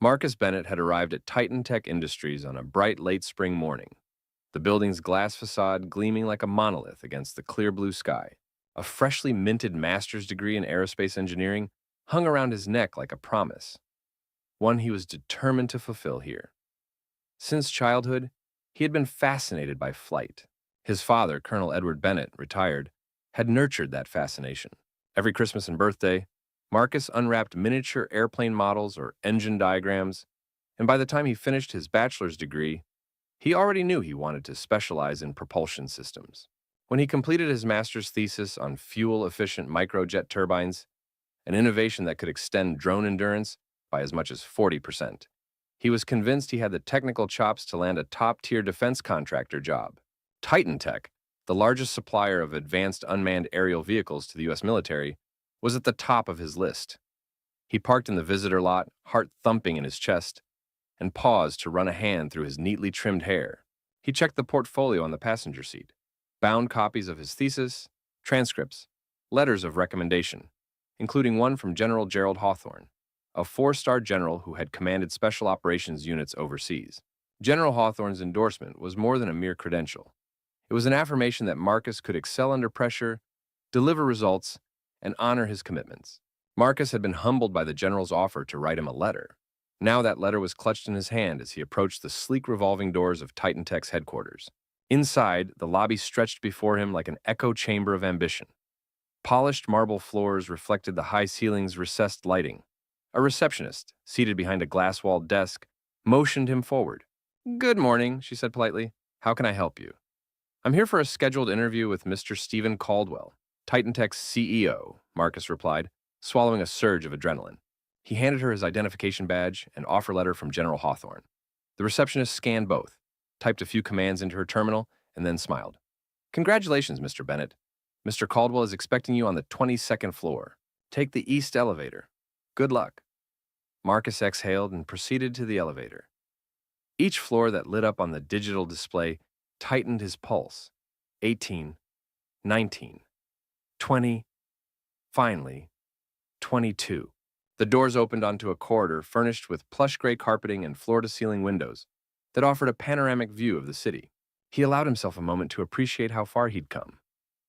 Marcus Bennett had arrived at Titan Tech Industries on a bright late spring morning, the building's glass facade gleaming like a monolith against the clear blue sky. A freshly minted master's degree in aerospace engineering hung around his neck like a promise, one he was determined to fulfill here. Since childhood, he had been fascinated by flight. His father, Colonel Edward Bennett, retired, had nurtured that fascination. Every Christmas and birthday, Marcus unwrapped miniature airplane models or engine diagrams, and by the time he finished his bachelor's degree, he already knew he wanted to specialize in propulsion systems. When he completed his master's thesis on fuel-efficient microjet turbines, an innovation that could extend drone endurance by as much as 40%, he was convinced he had the technical chops to land a top-tier defense contractor job. Titan Tech, the largest supplier of advanced unmanned aerial vehicles to the U.S. military, was at the top of his list. He parked in the visitor lot, heart thumping in his chest, and paused to run a hand through his neatly trimmed hair. He checked the portfolio on the passenger seat, bound copies of his thesis, transcripts, letters of recommendation, including one from General Gerald Hawthorne, a four-star general who had commanded special operations units overseas. General Hawthorne's endorsement was more than a mere credential. It was an affirmation that Marcus could excel under pressure, deliver results, and honor his commitments. Marcus had been humbled by the general's offer to write him a letter. Now that letter was clutched in his hand as he approached the sleek revolving doors of Titan Tech's headquarters. Inside, the lobby stretched before him like an echo chamber of ambition. Polished marble floors reflected the high ceiling's recessed lighting. A receptionist, seated behind a glass-walled desk, motioned him forward. "Good morning," she said politely. "How can I help you?" "I'm here for a scheduled interview with Mr. Stephen Caldwell, Titan Tech's CEO," Marcus replied, swallowing a surge of adrenaline. He handed her his identification badge and offer letter from General Hawthorne. The receptionist scanned both, typed a few commands into her terminal, and then smiled. "Congratulations, Mr. Bennett. Mr. Caldwell is expecting you on the 22nd floor. Take the east elevator. Good luck." Marcus exhaled and proceeded to the elevator. Each floor that lit up on the digital display tightened his pulse. 18, 19, 20, finally, 22. The doors opened onto a corridor furnished with plush gray carpeting and floor-to-ceiling windows that offered a panoramic view of the city. He allowed himself a moment to appreciate how far he'd come,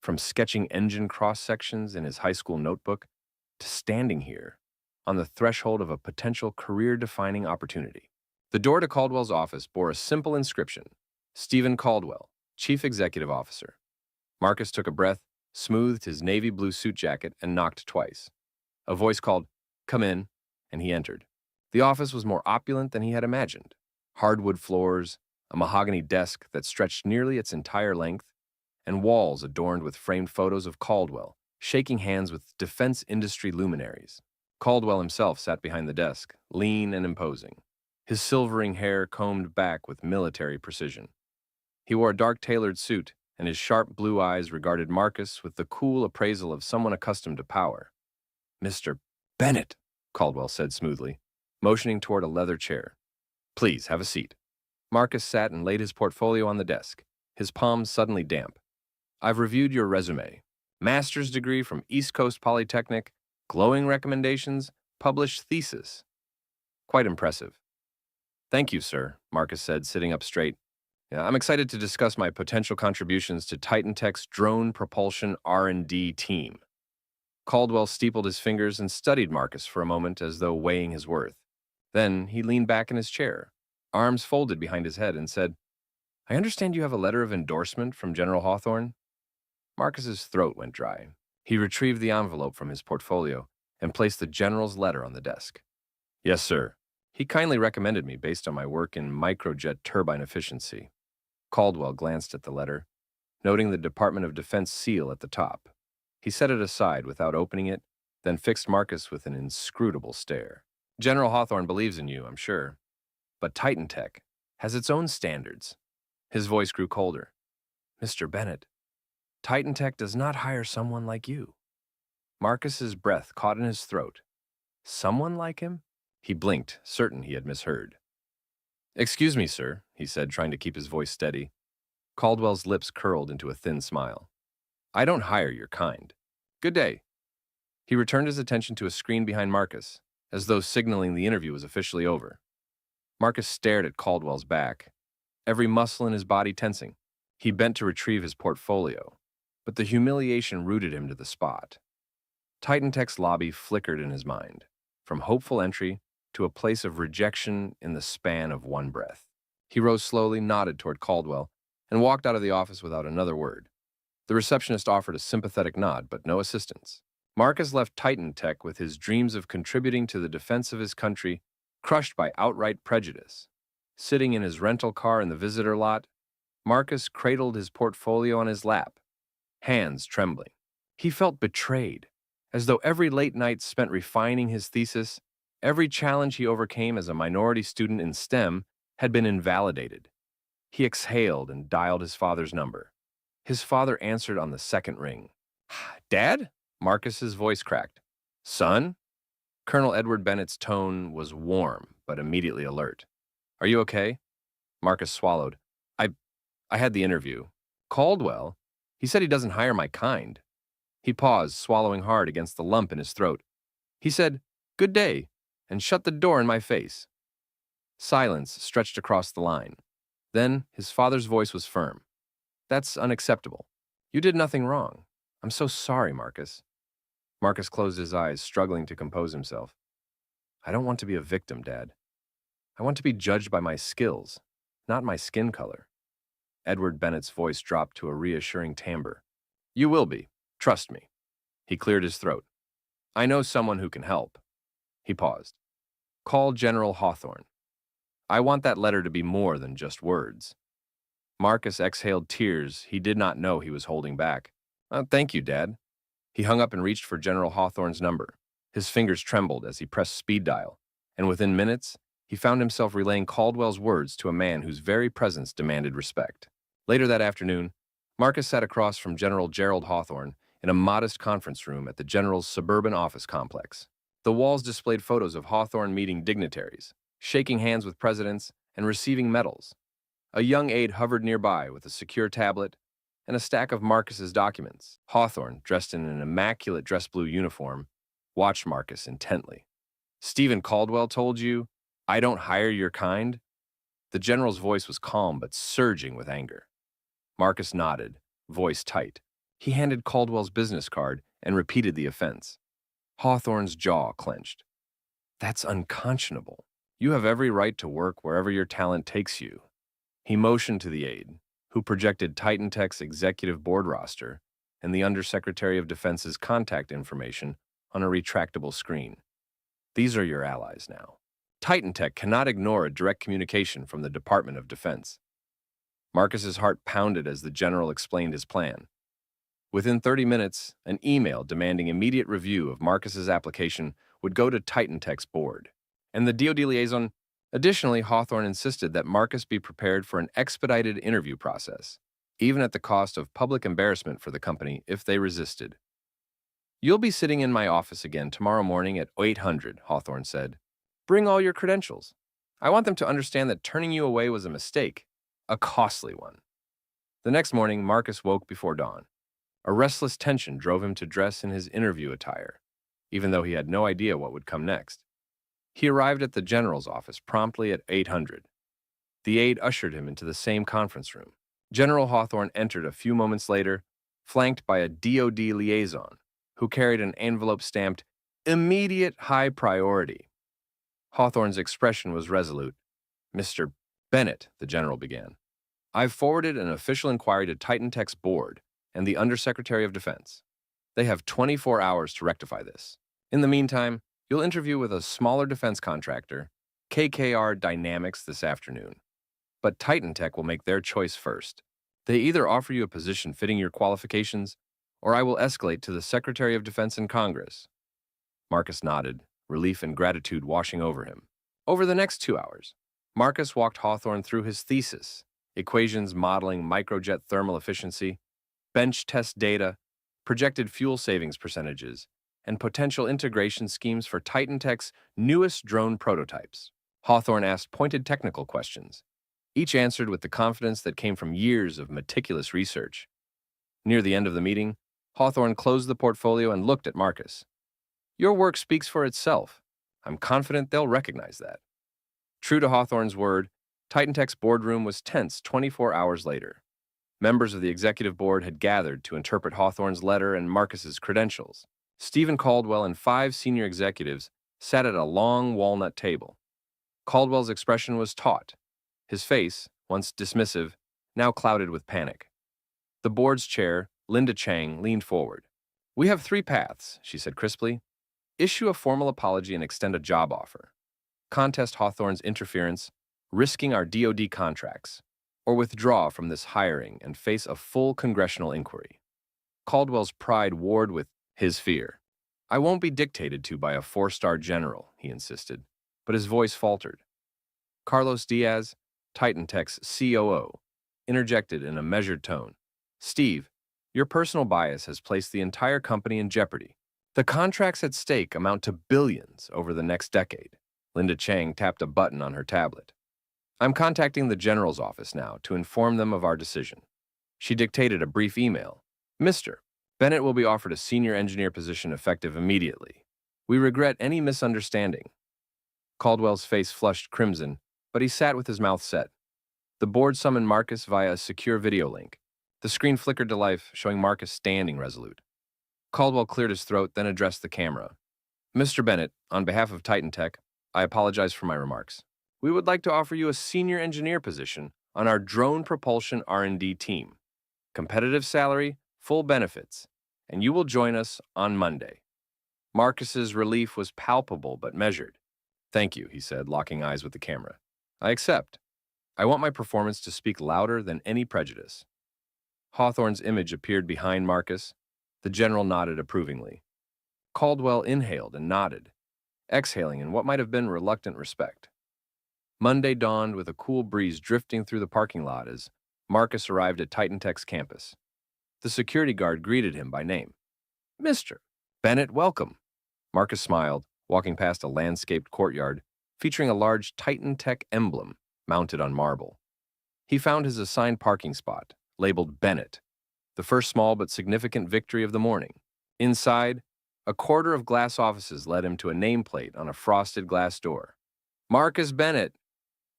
from sketching engine cross-sections in his high school notebook to standing here on the threshold of a potential career-defining opportunity. The door to Caldwell's office bore a simple inscription: Stephen Caldwell, Chief Executive Officer. Marcus took a breath, smoothed his navy blue suit jacket, and knocked twice. A voice called, "Come in," and he entered. The office was more opulent than he had imagined. Hardwood floors, a mahogany desk that stretched nearly its entire length, and walls adorned with framed photos of Caldwell, shaking hands with defense industry luminaries. Caldwell himself sat behind the desk, lean and imposing, his silvering hair combed back with military precision. He wore a dark tailored suit, and his sharp blue eyes regarded Marcus with the cool appraisal of someone accustomed to power. "Mr. Bennett," Caldwell said smoothly, motioning toward a leather chair. "Please, have a seat." Marcus sat and laid his portfolio on the desk, his palms suddenly damp. "I've reviewed your resume. Master's degree from East Coast Polytechnic, glowing recommendations, published thesis. Quite impressive." "Thank you, sir," Marcus said, sitting up straight. "Yeah, I'm excited to discuss my potential contributions to Titan Tech's drone propulsion R&D team." Caldwell steepled his fingers and studied Marcus for a moment as though weighing his worth. Then he leaned back in his chair, arms folded behind his head, and said, "I understand you have a letter of endorsement from General Hawthorne?" Marcus's throat went dry. He retrieved the envelope from his portfolio and placed the general's letter on the desk. "Yes, sir. He kindly recommended me based on my work in microjet turbine efficiency." Caldwell glanced at the letter, noting the Department of Defense seal at the top. He set it aside without opening it, then fixed Marcus with an inscrutable stare. "General Hawthorne believes in you, I'm sure. But Titan Tech has its own standards." His voice grew colder. "Mr. Bennett, Titan Tech does not hire someone like you." Marcus's breath caught in his throat. Someone like him? He blinked, certain he had misheard. "Excuse me, sir," he said, trying to keep his voice steady. Caldwell's lips curled into a thin smile. "I don't hire your kind. Good day." He returned his attention to a screen behind Marcus, as though signaling the interview was officially over. Marcus stared at Caldwell's back, every muscle in his body tensing. He bent to retrieve his portfolio, but the humiliation rooted him to the spot. Titan Tech's lobby flickered in his mind, from hopeful entry to a place of rejection in the span of one breath. He rose slowly, nodded toward Caldwell, and walked out of the office without another word. The receptionist offered a sympathetic nod, but no assistance. Marcus left Titan Tech with his dreams of contributing to the defense of his country crushed by outright prejudice. Sitting in his rental car in the visitor lot, Marcus cradled his portfolio on his lap, hands trembling. He felt betrayed, as though every late night spent refining his thesis, every challenge he overcame as a minority student in STEM had been invalidated. He exhaled and dialed his father's number. His father answered on the second ring. "Dad?" Marcus's voice cracked. "Son?" Colonel Edward Bennett's tone was warm, but immediately alert. "Are you okay?" Marcus swallowed. I had the interview. Caldwell? He said he doesn't hire my kind." He paused, swallowing hard against the lump in his throat. He said, "Good day," and shut the door in my face. Silence stretched across the line. Then his father's voice was firm. "That's unacceptable. You did nothing wrong. I'm so sorry, Marcus." Marcus closed his eyes, struggling to compose himself. "I don't want to be a victim, Dad. I want to be judged by my skills, not my skin color." Edward Bennett's voice dropped to a reassuring timbre. "You will be. Trust me." He cleared his throat. "I know someone who can help." He paused. "Call General Hawthorne. I want that letter to be more than just words." Marcus exhaled tears he did not know he was holding back. Thank you, Dad." He hung up and reached for General Hawthorne's number. His fingers trembled as he pressed speed dial, and within minutes, he found himself relaying Caldwell's words to a man whose very presence demanded respect. Later that afternoon, Marcus sat across from General Gerald Hawthorne in a modest conference room at the General's suburban office complex. The walls displayed photos of Hawthorne meeting dignitaries, shaking hands with presidents, and receiving medals. A young aide hovered nearby with a secure tablet and a stack of Marcus's documents. Hawthorne, dressed in an immaculate dress blue uniform, watched Marcus intently. "Stephen Caldwell told you, 'I don't hire your kind'?" The general's voice was calm but surging with anger. Marcus nodded, voice tight. He handed Caldwell's business card and repeated the offense. Hawthorne's jaw clenched. "That's unconscionable. You have every right to work wherever your talent takes you." He motioned to the aide, who projected Titan Tech's executive board roster and the Undersecretary of Defense's contact information on a retractable screen. "These are your allies now. Titan Tech cannot ignore a direct communication from the Department of Defense." Marcus's heart pounded as the general explained his plan. Within 30 minutes, an email demanding immediate review of Marcus's application would go to Titan Tech's board, and the DoD liaison. Additionally, Hawthorne insisted that Marcus be prepared for an expedited interview process, even at the cost of public embarrassment for the company if they resisted. "You'll be sitting in my office again tomorrow morning at 800, Hawthorne said. "Bring all your credentials. I want them to understand that turning you away was a mistake, a costly one." The next morning, Marcus woke before dawn. A restless tension drove him to dress in his interview attire, even though he had no idea what would come next. He arrived at the general's office promptly at 800. The aide ushered him into the same conference room. General Hawthorne entered a few moments later, flanked by a DoD liaison, who carried an envelope stamped, "Immediate high priority." Hawthorne's expression was resolute. "Mr. Bennett," the general began, "I've forwarded an official inquiry to Titan Tech's board and the Undersecretary of Defense. They have 24 hours to rectify this. In the meantime, you'll interview with a smaller defense contractor, KKR Dynamics, this afternoon. But Titan Tech will make their choice first. They either offer you a position fitting your qualifications, or I will escalate to the Secretary of Defense in Congress." Marcus nodded, relief and gratitude washing over him. Over the next 2 hours, Marcus walked Hawthorne through his thesis, equations modeling microjet thermal efficiency, bench test data, projected fuel savings percentages, and potential integration schemes for Titan Tech's newest drone prototypes. Hawthorne asked pointed technical questions, each answered with the confidence that came from years of meticulous research. Near the end of the meeting, Hawthorne closed the portfolio and looked at Marcus. "Your work speaks for itself. I'm confident they'll recognize that. True to Hawthorne's word, Titan Tech's boardroom was tense 24 hours later. Members of the executive board had gathered to interpret Hawthorne's letter and Marcus's credentials. Stephen Caldwell and 5 senior executives sat at a long walnut table. Caldwell's expression was taut. His face, once dismissive, now clouded with panic. The board's chair, Linda Chang, leaned forward. "We have 3 paths," she said crisply. "Issue a formal apology and extend a job offer. Contest Hawthorne's interference, risking our DoD contracts, or withdraw from this hiring and face a full congressional inquiry." Caldwell's pride warred with his fear. "I won't be dictated to by a 4-star general," he insisted, but his voice faltered. Carlos Diaz, Titan Tech's COO, interjected in a measured tone. "Steve, your personal bias has placed the entire company in jeopardy. The contracts at stake amount to billions over the next decade." Linda Chang tapped a button on her tablet. "I'm contacting the general's office now to inform them of our decision." She dictated a brief email. "Mr. Bennett will be offered a senior engineer position effective immediately. We regret any misunderstanding." Caldwell's face flushed crimson, but he sat with his mouth set. The board summoned Marcus via a secure video link. The screen flickered to life, showing Marcus standing resolute. Caldwell cleared his throat, then addressed the camera. "Mr. Bennett, on behalf of Titan Tech, I apologize for my remarks. We would like to offer you a senior engineer position on our drone propulsion R&D team. Competitive salary, full benefits, and you will join us on Monday." Marcus's relief was palpable but measured. "Thank you," he said, locking eyes with the camera. "I accept. I want my performance to speak louder than any prejudice." Hawthorne's image appeared behind Marcus. The general nodded approvingly. Caldwell inhaled and nodded, exhaling in what might have been reluctant respect. Monday dawned with a cool breeze drifting through the parking lot as Marcus arrived at Titan Tech's campus. The security guard greeted him by name. "Mr. Bennett, welcome." Marcus smiled, walking past a landscaped courtyard featuring a large Titan Tech emblem mounted on marble. He found his assigned parking spot, labeled Bennett, the first small but significant victory of the morning. Inside, a corridor of glass offices led him to a nameplate on a frosted glass door. "Marcus Bennett,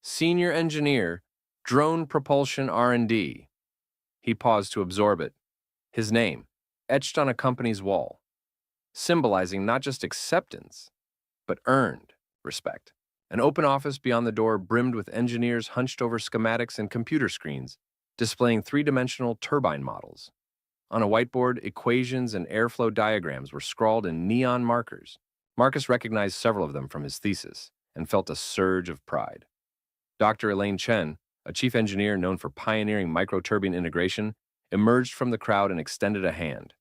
Senior Engineer, Drone Propulsion R&D." He paused to absorb it. His name, etched on a company's wall, symbolizing not just acceptance, but earned respect. An open office beyond the door brimmed with engineers hunched over schematics and computer screens, displaying 3-dimensional turbine models. On a whiteboard, equations and airflow diagrams were scrawled in neon markers. Marcus recognized several of them from his thesis and felt a surge of pride. Dr. Elaine Chen, a chief engineer known for pioneering microturbine integration, emerged from the crowd and extended a hand.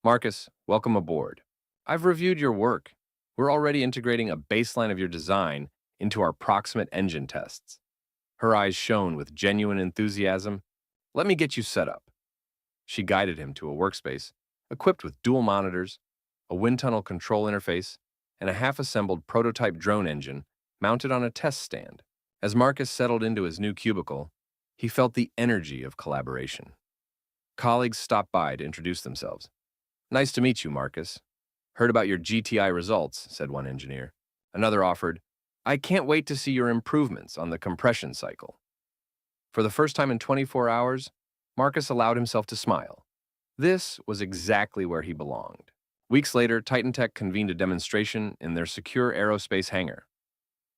"Marcus, welcome aboard. I've reviewed your work. We're already integrating a baseline of your design into our proximate engine tests." Her eyes shone with genuine enthusiasm. "Let me get you set up." She guided him to a workspace equipped with dual monitors, a wind tunnel control interface, and a half-assembled prototype drone engine mounted on a test stand. As Marcus settled into his new cubicle, he felt the energy of collaboration. Colleagues stopped by to introduce themselves. "Nice to meet you, Marcus. Heard about your GTI results," said one engineer. Another offered, "I can't wait to see your improvements on the compression cycle." For the first time in 24 hours, Marcus allowed himself to smile. This was exactly where he belonged. Weeks later, Titan Tech convened a demonstration in their secure aerospace hangar.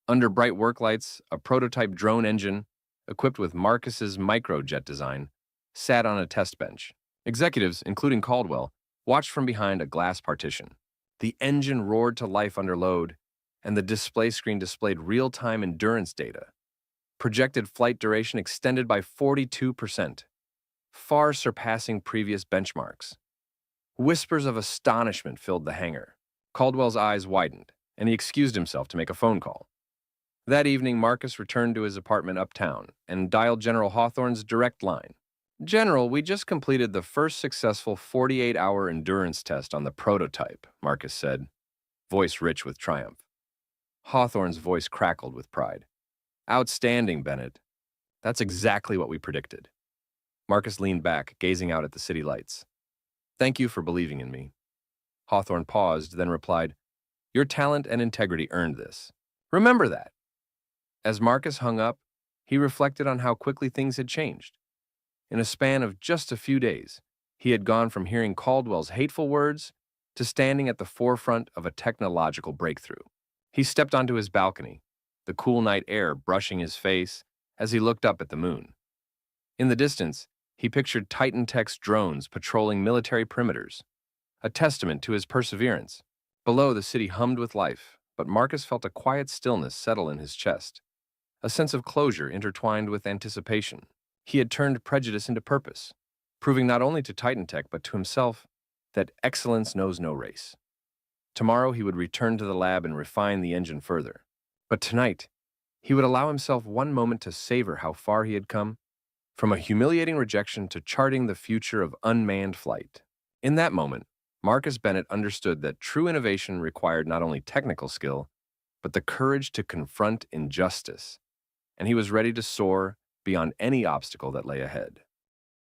Under bright work lights, a prototype drone engine, equipped with Marcus's microjet design, sat on a test bench. Executives, including Caldwell, watched from behind a glass partition. The engine roared to life under load, and the display screen displayed real-time endurance data. Projected flight duration extended by 42%, far surpassing previous benchmarks. Whispers of astonishment filled the hangar. Caldwell's eyes widened, and he excused himself to make a phone call. That evening, Marcus returned to his apartment uptown and dialed General Hawthorne's direct line. "General, we just completed the first successful 48-hour endurance test on the prototype," Marcus said, voice rich with triumph. Hawthorne's voice crackled with pride. "Outstanding, Bennett. That's exactly what we predicted." Marcus leaned back, gazing out at the city lights. "Thank you for believing in me." Hawthorne paused, then replied, Your talent and integrity earned this. Remember that. As Marcus hung up, he reflected on how quickly things had changed. In a span of just a few days, he had gone from hearing Caldwell's hateful words to standing at the forefront of a technological breakthrough. He stepped onto his balcony, the cool night air brushing his face as he looked up at the moon. In the distance, he pictured Titan Tech's drones patrolling military perimeters, a testament to his perseverance. Below, the city hummed with life, but Marcus felt a quiet stillness settle in his chest, a sense of closure intertwined with anticipation. He had turned prejudice into purpose, proving not only to Titan Tech but to himself that excellence knows no race. Tomorrow he would return to the lab and refine the engine further. But tonight, he would allow himself one moment to savor how far he had come, from a humiliating rejection to charting the future of unmanned flight. In that moment, Marcus Bennett understood that true innovation required not only technical skill, but the courage to confront injustice, and he was ready to soar beyond any obstacle that lay ahead.